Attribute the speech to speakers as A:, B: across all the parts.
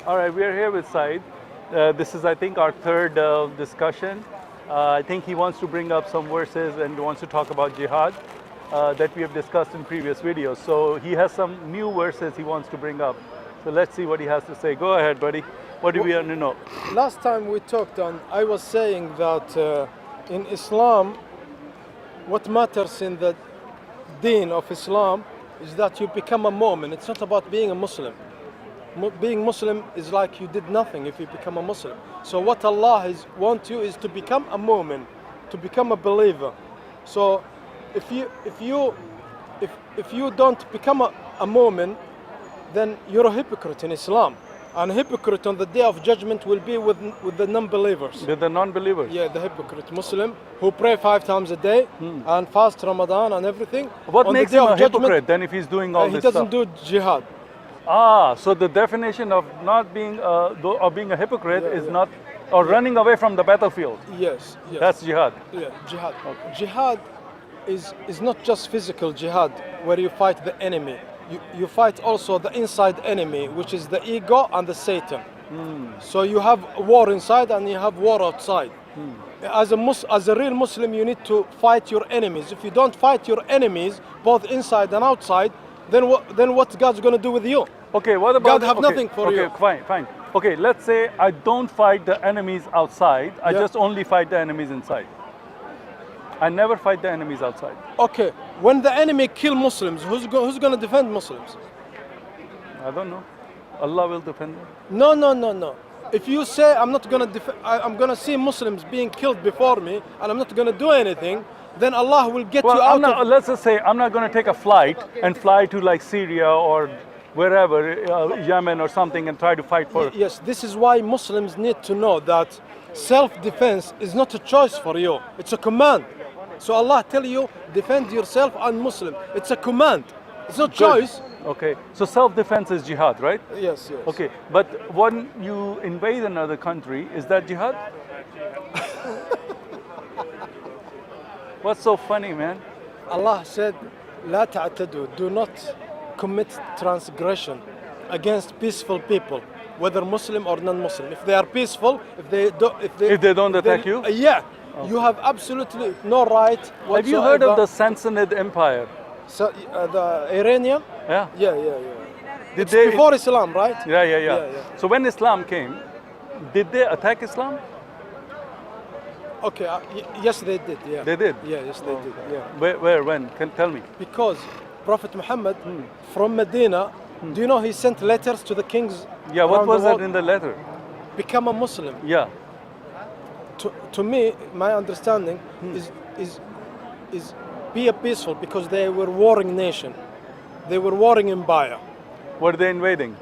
A: All right, we are here with Saeed. This is, I think, our third discussion. I think he wants to bring up some verses and wants to talk about jihad that we have discussed in previous videos. So he has some new verses he wants to bring up. So let's see what he has to say. Go ahead, buddy. What do we want to know?
B: Last time we talked on, I was saying that in Islam, what matters in the deen of Islam is that you become a mu'min. It's not about being a Muslim. Being Muslim is like you did nothing if you become a Muslim. So what Allah wants you is to become a mu'min, to become a believer. So if you don't become a mu'min, then you're a hypocrite in Islam. And a hypocrite on the day of judgment will be with the non-believers.
A: With the non-believers?
B: Yeah, the hypocrite Muslim who pray 5 times a day and fast Ramadan and everything.
A: What
B: on
A: makes
B: the day
A: him a
B: of judgment,
A: hypocrite then if he's doing all this stuff?
B: He doesn't do jihad.
A: Ah, so the definition of not being of being a hypocrite is not, or running away from the battlefield.
B: Yes, yes.
A: That's jihad.
B: Yeah, jihad.
A: Okay.
B: Jihad is not just physical jihad where you fight the enemy. You fight also the inside enemy, which is the ego and the Satan. So you have war inside and you have war outside. As a real Muslim, you need to fight your enemies. If you don't fight your enemies, both inside and outside, then what's God's going to do with you?
A: Okay, what about
B: God have nothing for you.
A: Okay, fine. Okay, let's say I don't fight the enemies outside. I just only fight the enemies inside. I never fight the enemies outside.
B: Okay, when the enemy kill Muslims, who's going to defend Muslims?
A: I don't know. Allah will defend them.
B: No. If you say I'm going to see Muslims being killed before me and I'm not going to do anything, then Allah will get you out.
A: Let's just say I'm not going to take a flight and fly to like Syria or wherever, Yemen or something, and try to fight for.
B: Yes, this is why Muslims need to know that self-defense is not a choice for you. It's a command. So Allah tell you, defend yourself and Muslim. It's a command. It's not choice.
A: Okay, so self-defense is jihad, right?
B: Yes.
A: Okay, but when you invade another country, is that jihad? What's so funny, man?
B: Allah said, لا تعتدوا, do not commit transgression against peaceful people, whether Muslim or non-Muslim. If they are peaceful, if they don't attack
A: you,
B: you have absolutely no right whatsoever.
A: Have you heard of the Sassanid Empire?
B: So, the Iranian?
A: Yeah.
B: It's before Islam, right?
A: Yeah. So when Islam came, did they attack Islam?
B: Okay, yes they did, yeah.
A: They did?
B: Yeah, yes they did, yeah.
A: Where, when? Tell me.
B: Because Prophet Muhammad from Medina, do you know he sent letters to the kings?
A: Yeah, what was that in the letter?
B: Become a Muslim.
A: Yeah.
B: To me, my understanding is be a peaceful, because they were warring nation. They were warring empire.
A: Were they invading?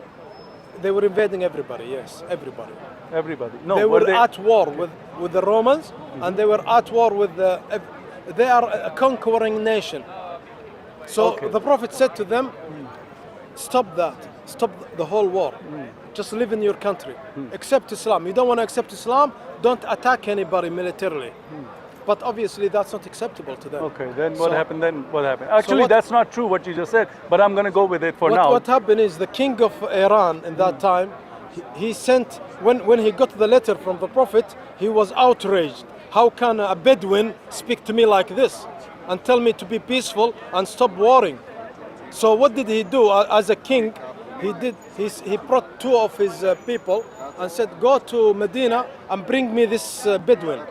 B: They were invading everybody, yes, everybody.
A: Everybody? No,
B: they were at war with the Romans, and they were at war with they are a conquering nation. So the Prophet said to them, stop that, stop the whole war. Just live in your country, accept Islam. You don't want to accept Islam, don't attack anybody militarily. But obviously that's not acceptable to them.
A: Okay, then what happened? Actually, that's not true what you just said, but I'm going to go with it for now.
B: What happened is the king of Iran in that time, he sent, when he got the letter from the Prophet, he was outraged. How can a Bedouin speak to me like this and tell me to be peaceful and stop warring? So what did he do as a king? He brought 2 of his people and said, go to Medina and bring me this Bedouin.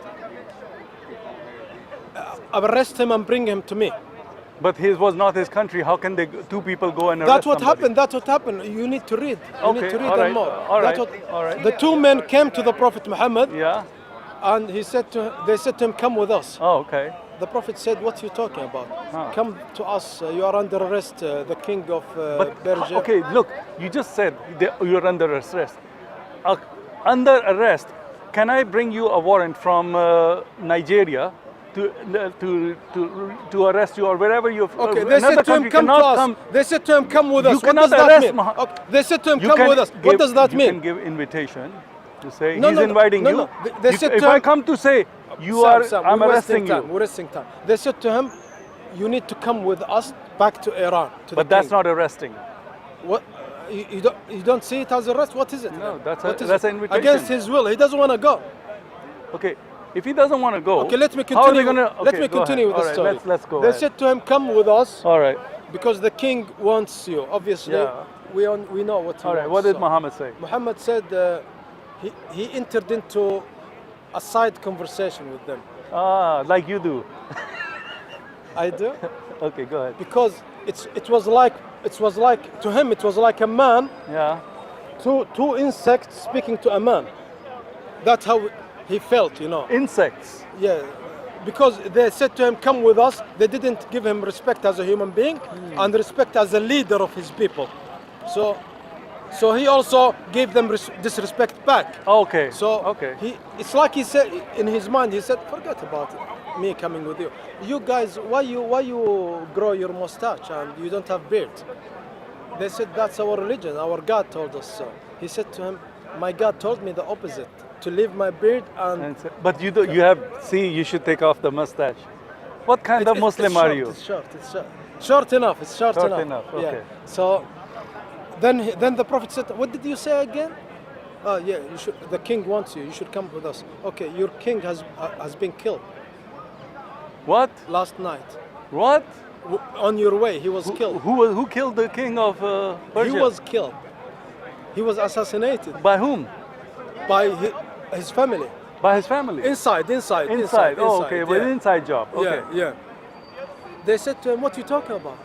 B: Arrest him and bring him to me.
A: But his was not his country. How can 2 people go and arrest somebody?
B: That's what happened. You need to read. You need to read them more.
A: All right.
B: The 2 men came to the Prophet Muhammad.
A: Yeah.
B: And they said to him, come with us.
A: Oh, okay.
B: The Prophet said, what are you talking about? Come to us. You are under arrest. The king of Persia.
A: Okay, look. You just said you're under arrest. Under arrest. Can I bring you a warrant from Nigeria to arrest you or wherever you?
B: Okay, they said to him, come to us. They said to him, come with us.
A: You cannot arrest.
B: They said to him, come with us. What does that mean?
A: You can give invitation to say he's inviting you.
B: No. They said
A: if I come to say I'm arresting you.
B: We're wasting time. They said to him, you need to come with us back to Iran.
A: But that's not arresting.
B: What? You don't see it as a rest. What is it?
A: No,
B: then?
A: that's
B: What is
A: that's
B: it?
A: an invitation.
B: Against his will. He doesn't want to go.
A: Okay, if he doesn't want to go,
B: Okay, let me
A: how are they
B: continue.
A: gonna?
B: Let
A: okay,
B: me
A: go
B: continue
A: ahead.
B: with the
A: All right,
B: story.
A: let's go
B: They
A: ahead.
B: said to him, "Come with us,
A: All right,
B: because the king wants you." Obviously,
A: Yeah.
B: we know what he
A: all right.
B: wants.
A: What did
B: so-
A: Muhammad say?
B: Muhammad said he entered into a side conversation with them.
A: Ah, like you do.
B: I do.
A: Okay, go ahead.
B: Because it was like to him it was like a man,
A: Yeah.
B: two insects speaking to a man. That's how he felt, you know.
A: Insects.
B: Yeah, because they said to him, "Come with us." They didn't give him respect as a human being and respect as a leader of his people. So he also gave them disrespect back.
A: Okay.
B: So
A: okay.
B: it's like he said in his mind. He said, "Forget about it, me coming with you. You guys, why you grow your mustache and you don't have beard?" They said, "That's our religion. Our God told us so." He said to him, "My God told me the opposite. To leave my beard and."
A: And so- but you do. You have. See, you should take off the mustache. What kind of Muslim
B: it's
A: are
B: short,
A: you?
B: It's short. It's short. Short enough. It's short,
A: Short
B: enough.
A: enough,
B: Yeah.
A: okay.
B: So then the Prophet said, "What did you say again?" "Oh yeah, you should. The king wants you. You should come with us." "Okay, your king has been killed
A: What?
B: last night.
A: What?
B: On your way, he was killed.
A: Who killed the king of Persia?
B: He was killed. He was assassinated
A: By whom?
B: by his family.
A: By his family.
B: Inside.
A: Oh, okay. Well,
B: yeah.
A: inside job. Okay.
B: Yeah. They said to him, "What are you talking about?"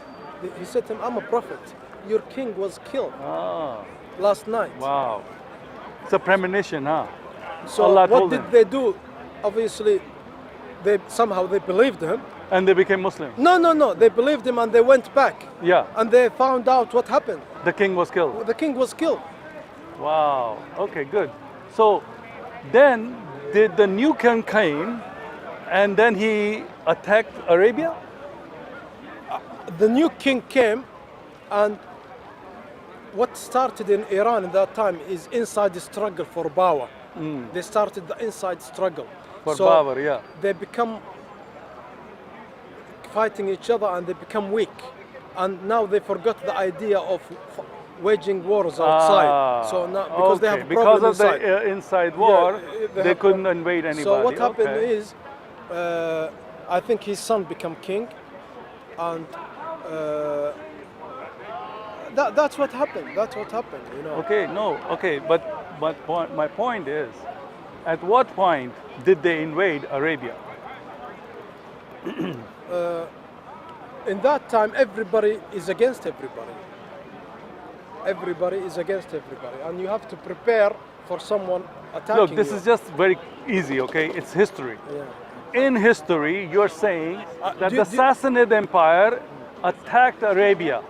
B: He said to him, "I'm a prophet. Your king was killed
A: Ah,
B: last night."
A: wow. It's a premonition, huh?
B: So
A: Allah
B: what
A: told
B: did
A: him.
B: they do? Obviously, they somehow they believed him.
A: And they became Muslim.
B: No. They believed him and they went back.
A: Yeah.
B: And they found out what happened.
A: The king was killed.
B: The king was killed.
A: Wow. Okay, good. So then did the new king came and then he attacked Arabia?
B: The new king came, and what started in Iran at that time is inside the struggle for power. They started the inside struggle.
A: For
B: So
A: power, yeah.
B: They become fighting each other and they become weak. And now they forgot the idea of waging wars outside.
A: Ah,
B: So now, because they have a
A: because
B: problem
A: of
B: inside.
A: the inside war,
B: they
A: they
B: have
A: couldn't
B: problem.
A: invade anybody.
B: So what happened
A: Okay.
B: is, I think his son became king, and that's what happened. That's what happened. You know.
A: Okay, no, okay, but my point is, at what point did they invade Arabia?
B: In that time, everybody is against everybody. Everybody is against everybody, and you have to prepare for someone attacking
A: Look, this
B: you.
A: is just very easy, okay? It's history.
B: Yeah.
A: In history, you're saying that
B: do-
A: the
B: do-
A: Sassanid Empire attacked Arabia.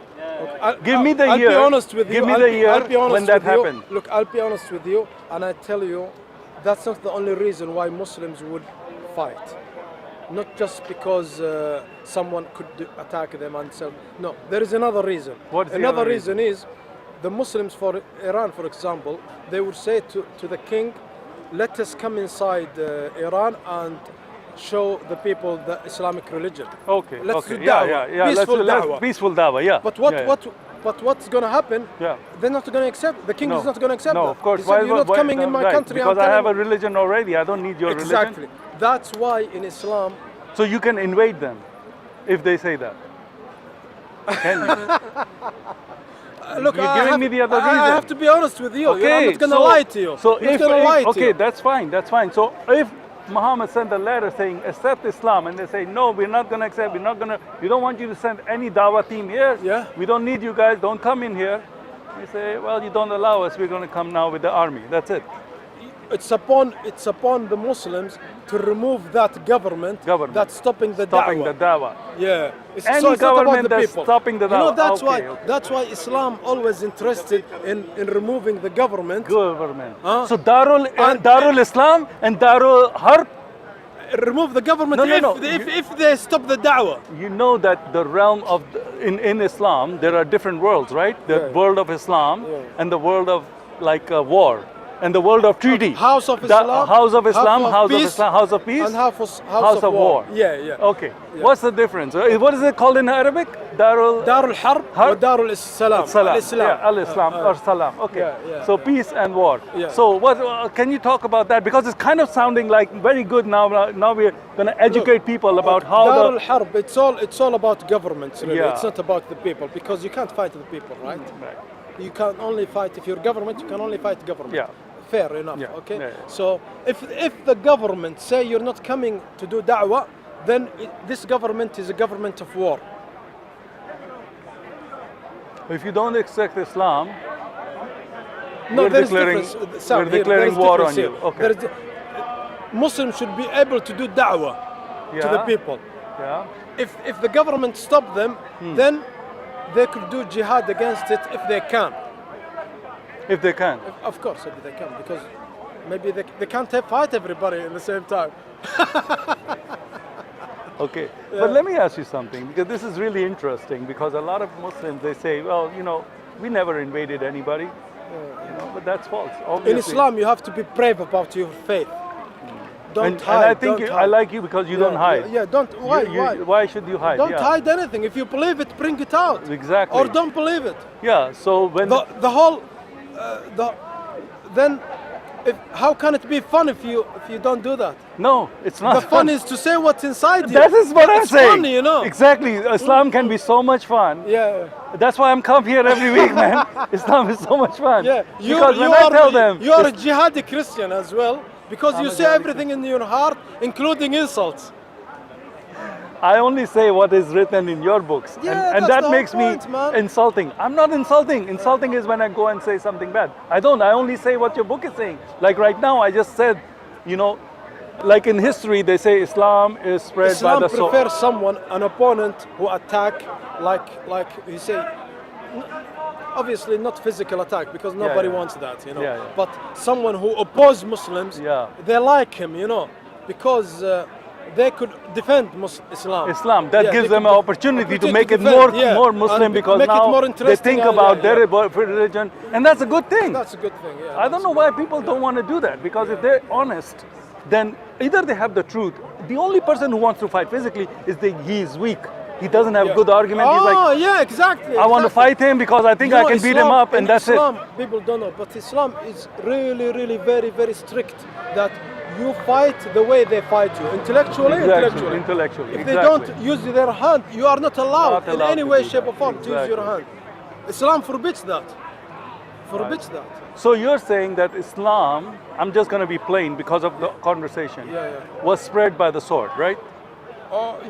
B: Okay,
A: Give me the
B: I'll
A: year.
B: be honest with you.
A: Give me
B: I'll
A: the
B: be-
A: year
B: I'll be honest
A: when that
B: with you.
A: happened.
B: Look, I'll be honest with you, and I tell you, that's not the only reason why Muslims would fight. Not just because someone could attack them and so. No, there is another reason.
A: What is the
B: another
A: other
B: reason is the Muslims for Iran, for example, they would say to the king, "Let us come inside Iran and show the people the Islamic religion."
A: Okay,
B: Let's
A: okay,
B: do
A: yeah,
B: da'wah,
A: yeah, yeah.
B: peaceful
A: let's
B: da'wah.
A: peaceful da'wah, yeah.
B: But
A: Yeah,
B: what's going to happen?
A: Yeah.
B: They're not going to accept. The king
A: No.
B: is not going to accept
A: No,
B: that.
A: of course.
B: He said, "You're not coming in my
A: right,
B: country."
A: Because
B: I'm
A: I have a
B: telling
A: religion already. I don't need your
B: you. Exactly.
A: religion.
B: That's why in Islam,
A: So you can invade them if they say that. Can you?
B: look,
A: You're
B: I
A: giving
B: have,
A: me the other
B: I
A: reason.
B: have to be honest with you.
A: Okay,
B: I'm not going to
A: so-
B: lie to you.
A: So
B: I'm not
A: if,
B: going to lie to
A: okay,
B: you.
A: that's fine. That's fine. So if Muhammad sent a letter saying accept Islam, and they say no, we're not going to accept. We're not going to. We don't want you to send any dawah team here.
B: Yeah.
A: We don't need you guys. Don't come in here. We say, well, you don't allow us. We're going to come now with the army. That's it.
B: It's upon the Muslims to remove that government that's stopping the
A: Stopping
B: da'wah.
A: the dawah.
B: Yeah.
A: Any
B: So it's not about
A: government
B: the
A: that's
B: people.
A: stopping the
B: You know,
A: da'wah.
B: that's
A: Okay,
B: why
A: okay.
B: that's why Islam always interested in removing the government.
A: Government.
B: Huh?
A: So
B: And-
A: Darul Islam and Darul Harb.
B: Remove the government
A: No.
B: if they stop the da'wah.
A: You know that the realm of in Islam there are different worlds, right? The
B: Yeah.
A: world of Islam
B: Yeah.
A: and the world of like war. and the world of treaty.
B: House of
A: The
B: Islam,
A: House of Islam, House of
B: peace,
A: Islam, House of Peace,
B: and House of War. Yeah, yeah.
A: Okay. What's the difference? What is it called in Arabic? Darul
B: الحرب ودار السلام.
A: Salam.
B: الإسلام.
A: Yeah, Al-Islam or Salam. Okay.
B: yeah,
A: So peace and war.
B: Yeah.
A: So what? Can you talk about that? Because it's kind of sounding like very good now. Now we're going to educate people about how
B: دار
A: the.
B: الحرب. It's all about governments, really.
A: Yeah.
B: It's not about the people, because you can't fight the people, right?
A: Right.
B: You can only fight, if you're government, you can only fight government.
A: Yeah.
B: Fair enough.
A: Yeah.
B: Okay.
A: Yeah, yeah.
B: So if the government say you're not coming to do da'wah, then this government is a government of war.
A: If you don't accept Islam,
B: No,
A: we're
B: there is
A: declaring,
B: difference. Sam,
A: we're
B: here, there
A: declaring
B: is
A: war
B: difference
A: on you.
B: here.
A: Okay.
B: There is Muslims should be able to do da'wah to the
A: Yeah.
B: people.
A: Yeah.
B: If the government stop them, then they could do jihad against it if they can.
A: If they can.
B: Of course, if they can, because maybe they can't fight everybody at the same time.
A: Okay, but let me ask you something, because this is really interesting, because a lot of Muslims, they say, well, we never invaded anybody, but that's false. Obviously.
B: In Islam, you have to be brave about your faith. Don't
A: and
B: hide.
A: I think
B: don't
A: I
B: hide.
A: like you because you don't hide.
B: Yeah, don't. Why? Why?
A: Why should you hide?
B: Don't
A: Yeah.
B: hide anything. If you believe it, bring it out.
A: Exactly.
B: Or don't believe it.
A: Yeah, so when...
B: The whole, then, how can it be fun if you don't do that?
A: No, it's not
B: The fun is to say what's inside you.
A: That is what I'm
B: It's
A: saying.
B: fun,
A: Exactly. Islam can be so much fun.
B: Yeah.
A: That's why I'm come here every week, man. Islam is so much fun.
B: Yeah.
A: Because when I tell them...
B: you are a jihadi Christian as well, because
A: I'm
B: you
A: a
B: say
A: jihadi
B: everything in your heart, including insults.
A: I only say what is written in your books.
B: Yeah,
A: and
B: that's
A: that
B: the
A: makes
B: whole
A: me
B: point, man.
A: insulting. I'm not insulting. Insulting is when I go and say something bad. I don't. I only say what your book is saying. Like right now, I just said, like in history, they say Islam is spread
B: Islam
A: by the sword.
B: prefers someone, an opponent who attack, like you say, obviously not physical attack, because nobody
A: yeah.
B: wants that,
A: Yeah, yeah.
B: But someone who oppose Muslims,
A: Yeah.
B: they like him, because they could defend Islam.
A: Islam, that
B: Yeah,
A: gives
B: they
A: them an
B: could
A: opportunity to
B: defend,
A: make it
B: yeah,
A: more
B: and
A: Muslim, because
B: make it
A: now
B: more
A: they
B: interesting,
A: think
B: yeah,
A: about
B: yeah,
A: their
B: yeah.
A: religion, and that's a good thing.
B: That's a good thing. Yeah,
A: I don't know why people don't want to do that, because if they're honest, then either they have the truth. The only person who wants to fight physically is he is weak. He doesn't have good argument. He's like,
B: yeah, exactly.
A: I want to fight him because I think I can beat him up, and that's
B: Islam,
A: it.
B: People don't know, but Islam is really, really very, very strict that you fight the way they fight you, intellectually.
A: Intellectually.
B: If they don't use their hand, you are not allowed,
A: Not
B: in
A: allowed
B: any
A: to
B: way,
A: do
B: shape,
A: that.
B: or form to use your hand. Islam forbids that. Forbids that.
A: So you're saying that Islam, I'm just going to be plain because of the conversation,
B: Yeah.
A: was spread by the sword, right?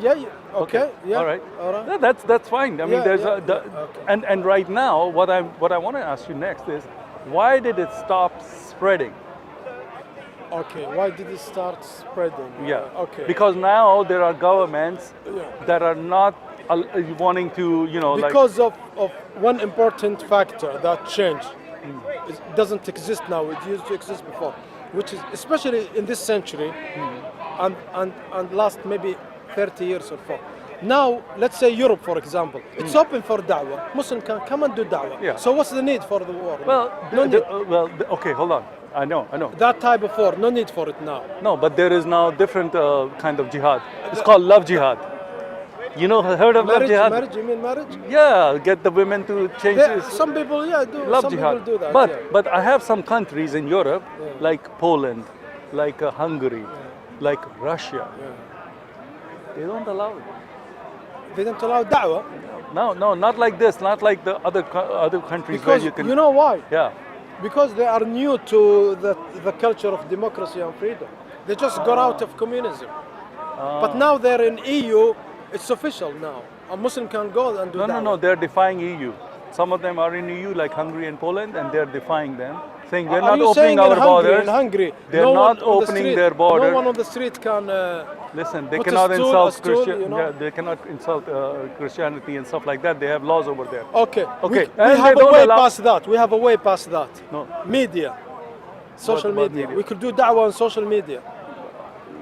B: Yeah. Okay. Yeah.
A: All right.
B: All right.
A: Yeah, that's fine. I mean,
B: Yeah,
A: there's
B: yeah, okay.
A: and right now, what I want to ask you next is, why did it stop spreading?
B: Okay. Why did it start spreading?
A: Yeah.
B: Okay.
A: Because now there are governments
B: Yeah.
A: that are not wanting to,
B: Because of one important factor that changed. It doesn't exist now. It used to exist before, which is especially in this century and last maybe 30 years or so. Now, let's say Europe, for example, it's open for da'wah. Muslim can come and do da'wah.
A: Yeah.
B: So what's the need for the war?
A: Well,
B: no need.
A: Okay, hold on. I know.
B: That type of war, no need for it now.
A: No, but there is now different kind of jihad. It's called love jihad. Heard of love
B: Marriage,
A: jihad?
B: marriage, you mean marriage?
A: Yeah, get the women to change this.
B: Some people, do.
A: Love
B: some
A: jihad.
B: people do that.
A: But
B: yeah.
A: but I have some countries in Europe, like Poland, like Hungary, like Russia. They don't allow it.
B: They don't allow da'wah
A: No, not like this. Not like the other countries
B: because
A: where you can.
B: you know why?
A: Yeah.
B: Because they are new to the culture of democracy and freedom. They just got out of communism. But now they're in EU. It's official now. A Muslim can go and do that.
A: No. They're defying EU. Some of them are in EU, like Hungary and Poland, and they're defying them, saying we're
B: Are
A: not
B: you
A: opening
B: saying
A: our
B: in Hungary,
A: borders.
B: in Hungary,
A: They're
B: no
A: not
B: one on the
A: opening
B: street-
A: their border.
B: No one on the street can.
A: Listen, they
B: put a
A: cannot
B: stool-
A: insult
B: a stool,
A: Christian. Yeah, they cannot insult Christianity and stuff like that. They have laws over there.
B: Okay.
A: Okay,
B: We
A: and
B: have
A: they
B: a
A: don't
B: way
A: allow-
B: past that. We have a way past that.
A: No.
B: Media. Social
A: about
B: media.
A: media?
B: We could do da'wah on social media.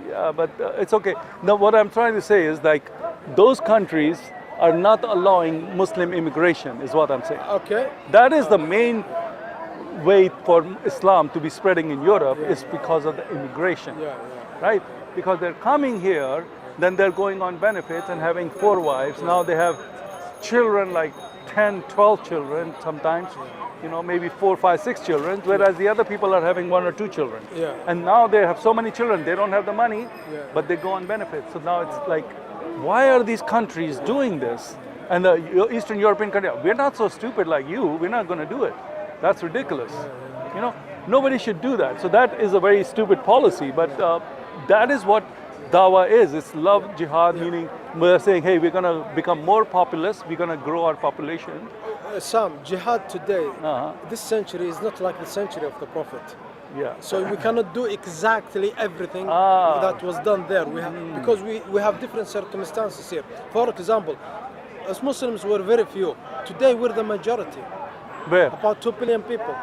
A: Yeah, but it's okay. Now, what I'm trying to say is like those countries are not allowing Muslim immigration, is what I'm saying.
B: Okay.
A: That is the main wait for Islam to be spreading in Europe is because of the immigration, right? Because they're coming here, then they're going on benefits and having 4 wives. Now they have children, like 10, 12 children sometimes, maybe 4, 5, 6 children, whereas the other people are having 1 or 2 children. And now they have so many children, they don't have the money, but they go on benefits. So now it's like, why are these countries doing this? And the Eastern European countries, we're not so stupid like you, we're not going to do it. That's ridiculous. Nobody should do that. So that is a very stupid policy, but that is what dawah is. It's love jihad, meaning we're saying, hey, we're going to become more populous, we're going to grow our population.
B: Sam, jihad today, this century is not like the century of the Prophet. So we cannot do exactly everything that was done there. Because we have different circumstances here. For example, as Muslims we're very few. Today we're the majority.
A: Where?
B: About 2 billion people.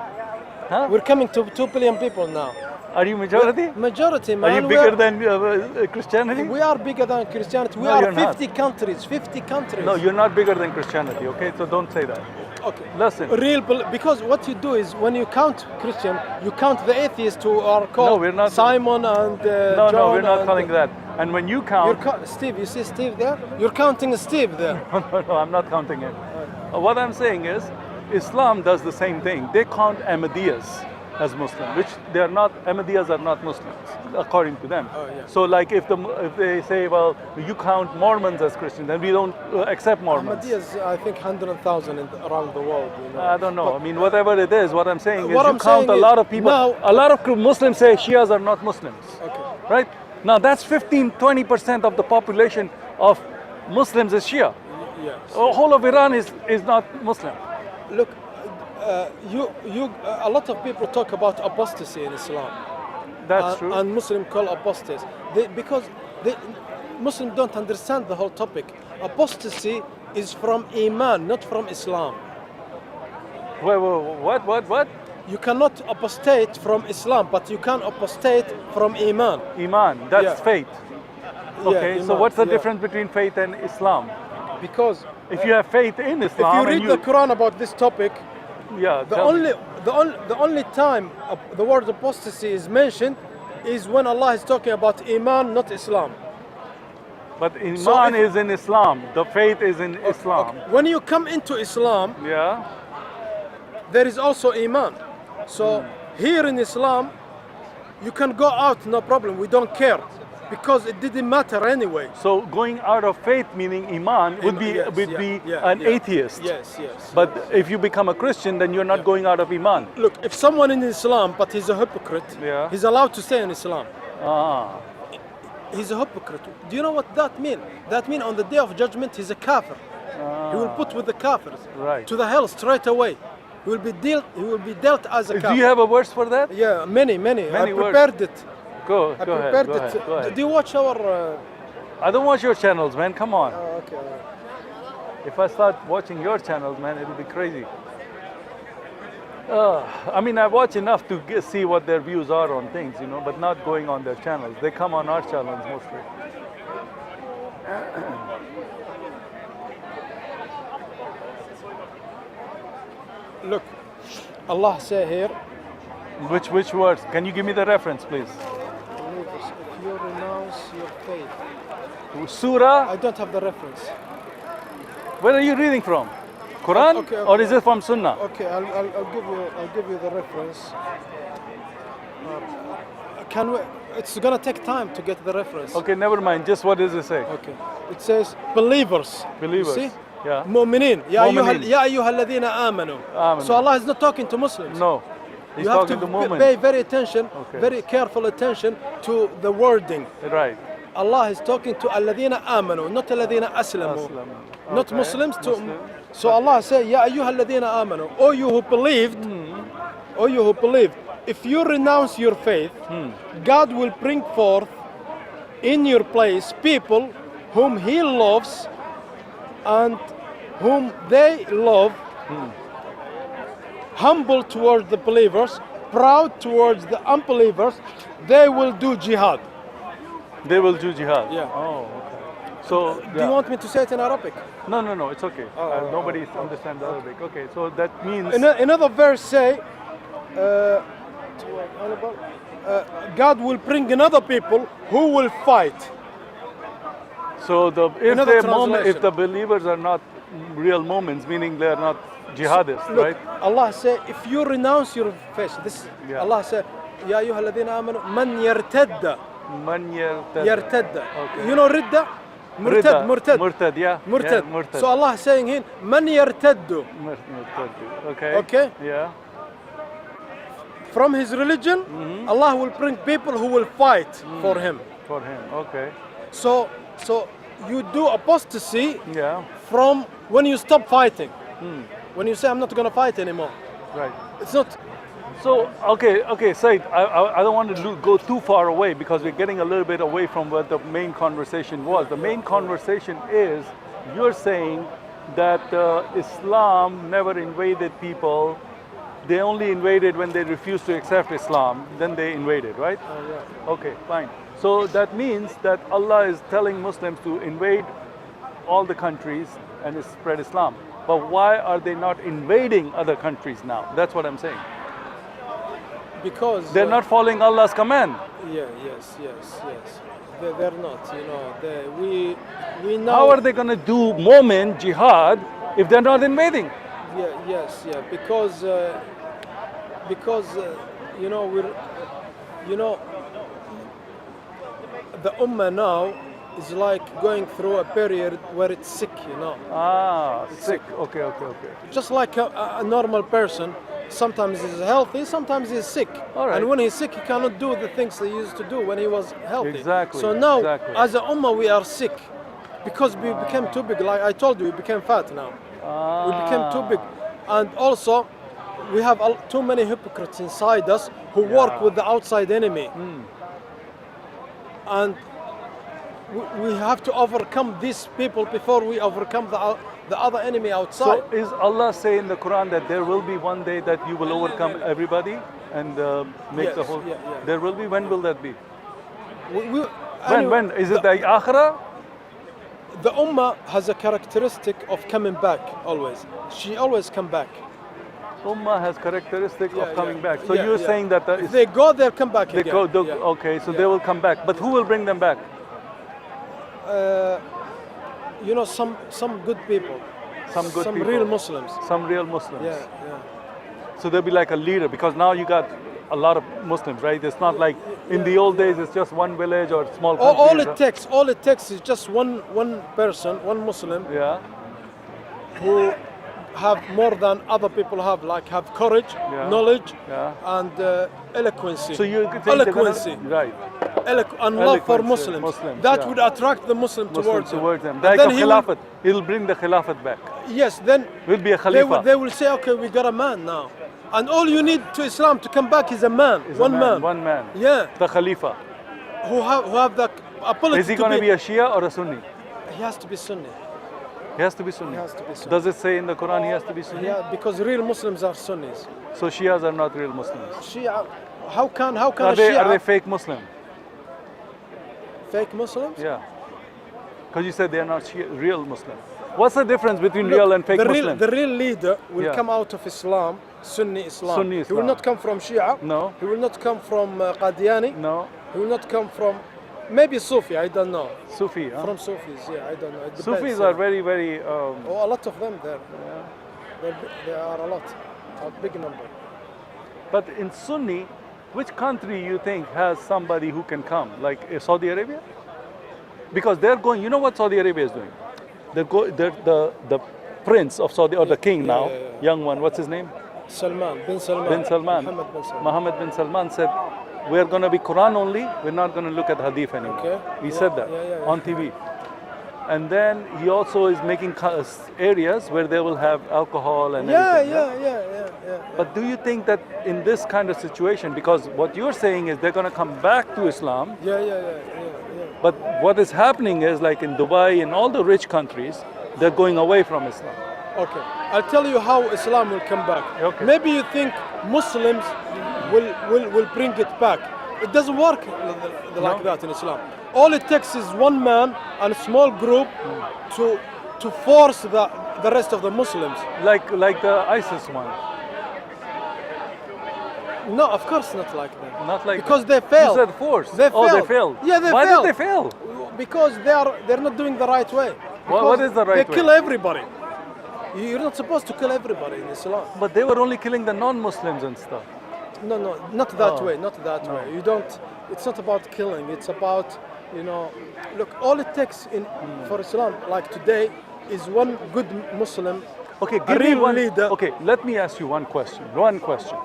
A: We're
B: coming to 2 billion people now.
A: Are you majority?
B: Majority, man.
A: Are you bigger than Christianity?
B: We are bigger than Christianity. We are 50 countries. 50 countries.
A: No, you're not bigger than Christianity, okay? So don't say that.
B: Okay.
A: Listen.
B: Because what you do is when you count Christian, you count the atheists who are called Simon and John.
A: No, we're not calling that. And when you count...
B: Steve, you see Steve there? You're counting Steve there.
A: No, I'm not counting it. What I'm saying is, Islam does the same thing. They count Ahmadiyas as Muslim, which they are not. Ahmadiyas are not Muslims, according to them. So, like, if they say, well, you count Mormons as Christians, then we don't accept Mormons.
B: Ahmadiyas, I think 100,000 around the world.
A: I don't know. I mean, whatever it is, what I'm saying is, you count a lot of people. A lot of Muslims say Shias are not Muslims. Right? Now, that's 15-20% of the population of Muslims is Shia. The whole of Iran is not Muslim.
B: Look, a lot of people talk about apostasy in Islam.
A: That's true.
B: And Muslims call apostates. Because Muslims don't understand the whole topic. Apostasy is from Iman, not from Islam.
A: Wait, what?
B: You cannot apostate from Islam, but you can apostate from Iman.
A: Iman, that's faith. Okay,
B: Iman,
A: so what's the difference between faith and Islam?
B: Because
A: if you have faith in Islam,
B: if you read the Quran about this topic, the only time the word apostasy is mentioned is when Allah is talking about Iman, not Islam.
A: But Iman is in Islam. The faith is in Islam.
B: Okay. When you come into Islam, there is also Iman. So here in Islam, you can go out, no problem. We don't care. Because it didn't matter anyway.
A: So going out of faith, meaning Iman, would be an atheist.
B: Yes.
A: But if you become a Christian, then you're not going out of Iman.
B: Look, if someone in Islam, but he's a hypocrite, he's allowed to stay in Islam. He's a hypocrite. Do you know what that means? That means on the day of judgment, he's a kafir. He will put with the kafirs to the hell straight away. He will be dealt as a kafir.
A: Do you have a verse for that?
B: Yeah, many. I prepared it.
A: Go ahead.
B: Do you watch our...
A: I don't watch your channels, man. Come on.
B: Okay.
A: If I start watching your channels, man, it'll be crazy. I mean, I watch enough to see what their views are on things, but not going on their channels. They come on our channels mostly.
B: Look, Allah say here...
A: Which words? Can you give me the reference, please?
B: If you renounce your faith.
A: Surah?
B: I don't have the reference.
A: Where are you reading from? Quran? Okay. Or is it from Sunnah?
B: Okay, I'll give you the reference. It's gonna take time to get the reference.
A: Okay, never mind. Just what does it say?
B: Okay. It says believers.
A: Believers.
B: You see?
A: Yeah.
B: Mu'minin. Ya ayyuha alladhina amanu. So Allah is not talking to Muslims.
A: No. He's
B: you have to pay very careful attention to the wording.
A: Right.
B: Allah is talking to alladhina amanu, not alladhina aslamu. Not Muslims. So Allah says, Ya ayyuha alladhina amanu. O you who believed, if you renounce your faith, God will bring forth in your place people whom He loves and whom they love. Humble towards the believers, proud towards the unbelievers, they will do jihad.
A: They will do jihad?
B: Yeah.
A: Oh, okay. So,
B: do you want me to say it in Arabic?
A: No, it's okay. Nobody understands Arabic. Okay, so that means...
B: Another verse say, God will bring another people who will fight.
A: So
B: Another
A: if
B: translation.
A: the believers are not real mu'mins, meaning they are not jihadists,
B: Look,
A: right?
B: Allah said, if you renounce your faith, this
A: Yeah.
B: Allah said, يا أيها الذين آمنوا من يرتد
A: Man
B: يرتد.
A: Okay.
B: You know ردة? مرتد مرتد
A: Murtad, yeah.
B: مرتد.
A: Yeah, murtad.
B: So Allah is saying here من يرتد.
A: Murtad. Okay.
B: Okay.
A: Yeah.
B: From his religion, Allah will bring people who will fight for him.
A: For him. Okay.
B: So you do apostasy
A: Yeah.
B: from when you stop fighting. When you say I'm not going to fight anymore.
A: Right.
B: It's not.
A: So, okay, Said, I don't want to go too far away because we're getting a little bit away from what the main conversation was. The main conversation is you're saying that Islam never invaded people. They only invaded when they refused to accept Islam. Then they invaded, right?
B: Yeah.
A: Okay, fine. So that means that Allah is telling Muslims to invade all the countries and spread Islam. But why are they not invading other countries now? That's what I'm saying.
B: Because
A: They're not following Allah's command.
B: Yes. They're not. You know, we know.
A: How are they going to do moment jihad if they're not invading?
B: Yes. Because you know the ummah now is like going through a period where it's sick. You know,
A: Sick. Okay.
B: just like a normal person. Sometimes he's healthy, sometimes he's sick.
A: All right.
B: And when he's sick, he cannot do the things he used to do when he was healthy.
A: Exactly,
B: So now,
A: exactly.
B: as a ummah, we are sick because we became too big. Like I told you, we became fat now. We became too big. And also, we have too many hypocrites inside us who work with the outside enemy. And we have to overcome these people before we overcome the other enemy outside.
A: So is Allah saying in the Quran that there will be one day that you will overcome everybody and make the
B: Yes,
A: whole...
B: yeah.
A: There will be? When will that be?
B: Anyway,
A: When? Is it the Akhirah?
B: The Ummah has a characteristic of coming back always. She always come back.
A: Ummah has characteristic of coming back. So
B: Yeah,
A: you're
B: yeah.
A: saying that
B: If they go, they'll come back
A: they
B: again.
A: go,
B: Yeah.
A: okay, so they will come back. But who will bring them back?
B: You know, some good people.
A: Some good people.
B: real Muslims.
A: Some real Muslims.
B: Yeah.
A: So they'll be like a leader because now you got a lot of Muslims, right? It's not like in the old days it's just one village or small country.
B: All it takes is just one person, one Muslim
A: Yeah.
B: who have more than other people have, like have courage, knowledge, and eloquency.
A: So you think
B: eloquency,
A: right?
B: and love for
A: Eloquence,
B: Muslims. That would attract the Muslim towards them.
A: them.
B: And
A: Like
B: then
A: a
B: he will-
A: Khilafat. He'll bring the Khilafat back.
B: Yes, then
A: Will be a
B: they
A: Khalifa.
B: they will say, okay, we got a man now. And all you need to Islam to come back is a man.
A: Is
B: One
A: a
B: man.
A: One man.
B: Yeah.
A: The Khalifa.
B: Who have the ability
A: Is he going to be a Shia or a Sunni?
B: He has to be Sunni.
A: He has to be Sunni.
B: He has to be Sunni.
A: Does it say in the Quran he has to be Sunni?
B: Yeah, because real Muslims are Sunnis.
A: So Shias are not real Muslims.
B: Shia, how can
A: Are
B: a
A: they,
B: Shia
A: are they fake Muslim?
B: fake Muslims?
A: Yeah. Because you said they are not real Muslim. What's the difference between real and fake Muslim?
B: The real leader will
A: Yeah.
B: come out of Islam, Sunni Islam.
A: Sunni
B: He
A: Islam.
B: will not come from Shia.
A: No.
B: He will not come from Qadiani.
A: No.
B: He will not come from maybe Sufi. I don't know.
A: Sufi, huh?
B: From Sufis, yeah, I don't know. It depends,
A: Sufis
B: yeah.
A: are very, very...
B: Oh, a lot of them there. There are a lot, a big number.
A: But in Sunni, which country you think has somebody who can come? Like Saudi Arabia? Because they're going, you know what Saudi Arabia is doing? The prince of Saudi, or the king now, young one, what's his name?
B: Salman, bin Salman.
A: Bin Salman.
B: Mohammed bin Salman.
A: Mohammed bin Salman said, we're going to be Quran only, we're not going to look at Hadith anymore.
B: Okay.
A: He
B: Yeah,
A: said that
B: yeah.
A: on TV. And then he also is making areas where they will have alcohol and everything.
B: Yeah.
A: But do you think that in this kind of situation, because what you're saying is they're going to come back to Islam,
B: Yeah.
A: but what is happening is like in Dubai and all the rich countries, they're going away from Islam.
B: Okay, I'll tell you how Islam will come back.
A: Okay.
B: Maybe you think Muslims will bring it back. It doesn't work like that in Islam. All it takes is one man and a small group to force the rest of the Muslims.
A: Like the ISIS one.
B: No, of course not like that.
A: Not like
B: because
A: that.
B: they failed.
A: You said force.
B: They
A: Oh,
B: failed.
A: they failed.
B: Yeah, they
A: Why
B: failed.
A: did they fail?
B: Because they're not doing the right way.
A: What is the right
B: they
A: way?
B: kill everybody. You're not supposed to kill everybody in Islam.
A: But they were only killing the non-Muslims and stuff.
B: No, not that
A: Oh.
B: way. Not that
A: No.
B: way. You don't. It's not about killing. It's about, look. All it takes for Islam, like today, is one good Muslim.
A: Okay,
B: A
A: give me
B: real
A: one.
B: leader.
A: Okay, let me ask you one question. One question.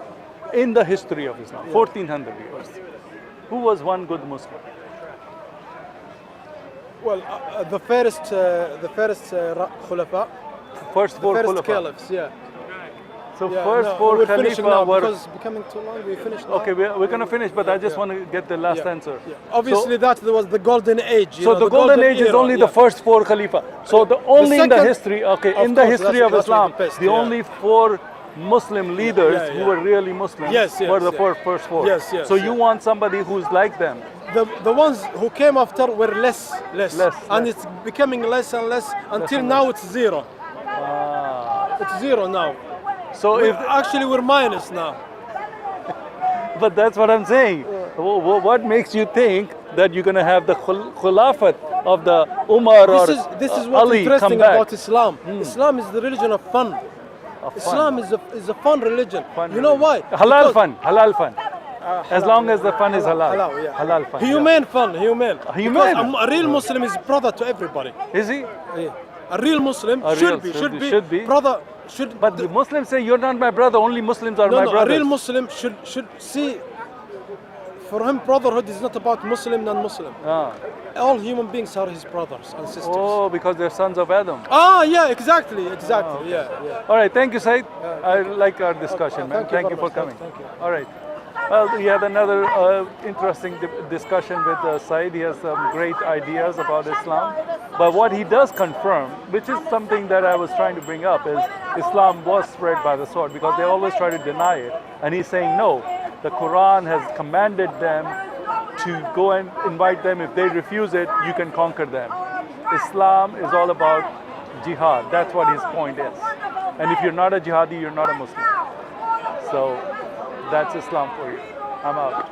A: In the history of Islam, 1400 years, who was one good Muslim?
B: Well, the first Khulafa,
A: First
B: the
A: four
B: first
A: Khulafa.
B: caliphs. Yeah.
A: So
B: Yeah,
A: first
B: no,
A: four
B: we're finishing
A: Khalifa
B: now
A: were.
B: because it's becoming too long. We finished now.
A: Okay, we're going to finish, but I just
B: yeah.
A: want to get the last
B: Yeah,
A: answer.
B: yeah. Obviously, that was the golden age.
A: So the golden age is
B: era,
A: only
B: yeah.
A: the first four Khalifa. So the only in the
B: second-
A: history, okay,
B: Of
A: in the
B: course,
A: history
B: that's-
A: of
B: that's
A: Islam,
B: the best,
A: the
B: yeah.
A: only four Muslim leaders
B: Yeah,
A: who
B: yeah.
A: were really Muslims
B: Yes, yes,
A: were the
B: yeah.
A: first four.
B: Yes, yes,
A: So you
B: yeah.
A: want somebody who's like them.
B: The ones who came after were less, and
A: less.
B: it's becoming less and less until
A: and
B: now it's zero.
A: Ah.
B: It's zero now.
A: So if
B: Actually, we're minus now.
A: But that's what I'm saying. What makes you think that you're going to have the khilafat of the Umar or
B: This is what's
A: Ali come
B: interesting
A: back?
B: about Islam. Islam is the religion of fun. Islam is a fun religion. You know why?
A: Halal
B: Because-
A: fun, halal fun. As long as the fun is halal.
B: Halal, yeah.
A: Halal fun.
B: Humane fun, humane.
A: Humane.
B: Because a real Muslim is brother to everybody.
A: Yeah. Is he?
B: Yeah. A real Muslim
A: A
B: should
A: real-
B: be
A: should be.
B: brother. Should
A: But the Muslims say you're not my brother. Only Muslims are my
B: no, a
A: brothers.
B: real Muslim should see. For him, brotherhood is not about Muslim, non-Muslim.
A: Ah.
B: All human beings are his brothers and sisters.
A: Oh, because they're sons of Adam.
B: Yeah, exactly. Yeah.
A: All right, thank you, Saeed. I like our discussion, man.
B: Thank you
A: For
B: very much.
A: coming.
B: Thank you.
A: All right. Well, we had another interesting discussion with Saeed. He has some great ideas about Islam. But what he does confirm, which is something that I was trying to bring up, is Islam was spread by the sword, because they always try to deny it. And he's saying, no, the Quran has commanded them to go and invite them. If they refuse it, you can conquer them. Islam is all about jihad. That's what his point is. And if you're not a jihadi, you're not a Muslim. So that's Islam for you. I'm out.